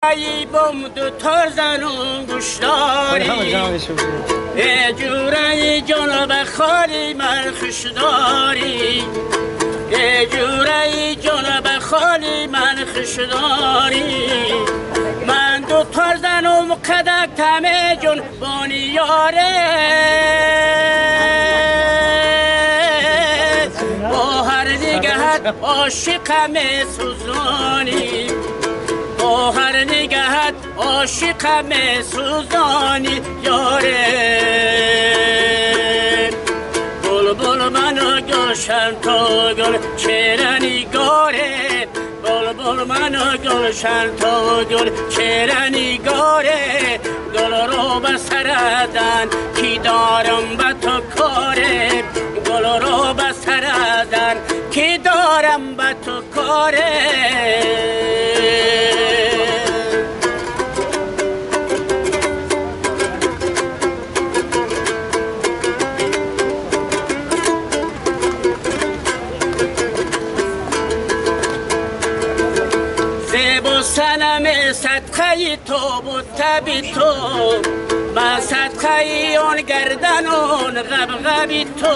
ای بم دو تار زنون گوشداری ای جوره جناب خالی من خوشداری ای جوره جناب خالی من خوشداری من دو تار زنم قدک تمه جون بانی یاره با هر نگهت عاشقم سوزانی با هر نگهت عاشقم سوزانی یاره بلبل منو گلشن تا گل چهره نگاره بلبل منو گلشن تا گل چهره نگاره گل رو به سردن کی دارم به تو کاره گل رو به سردن کی دارم به تو کاره سنم صدقه تو بود تبی تو با صدقه اون گردن اون غبغبی تو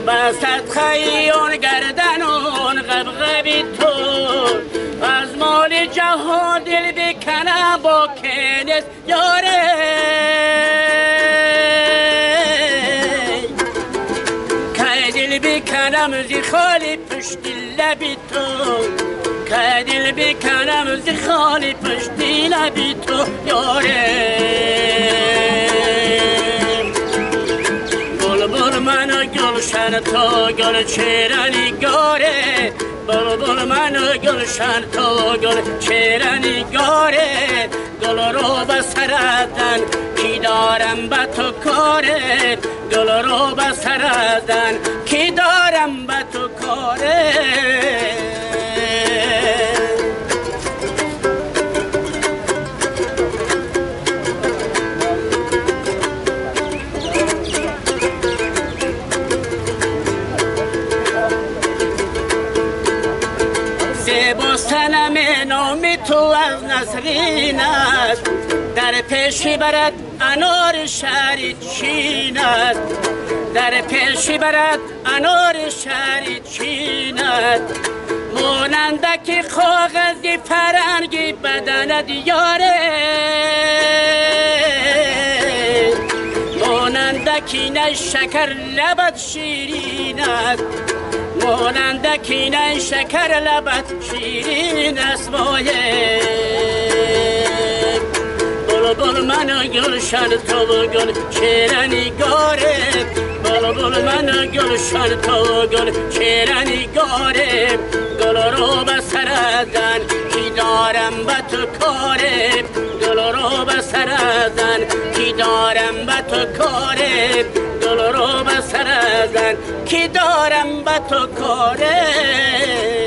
با صدقه اون گردن اون غبغبی تو از مال جهان دل بکنم با کنس یاره که دل بکنم زی خالی پشت لبی تو که دل بکنم زی خالی پشتی لبی تو یاره بلبل منو گلشن تا گل چهره نگاره بلبل منو گلشن تا گل چهره نگاره گل رو به سردن کی دارم به تو کاره گل رو به سردن کی دارم به تو کاره سنم نامی تو از نسرین است در پیشی برد انار شهری چین است در پیشی برد انار شهری چین است مانندکی کاغذی فرنگی بدن دیاره مانندکی نه شکر لبت شیرین است مانندکی نه شکر لبت شیرین است مایه بلبل منو گلشن تو گل چهره نگاره بلبل منو گلشن تو گل چهره نگاره گل رو به سردن کی دارم به تو کاره گل رو به سردن کی دارم به تو کاره گل رو به سردن کی دارم به تو کاره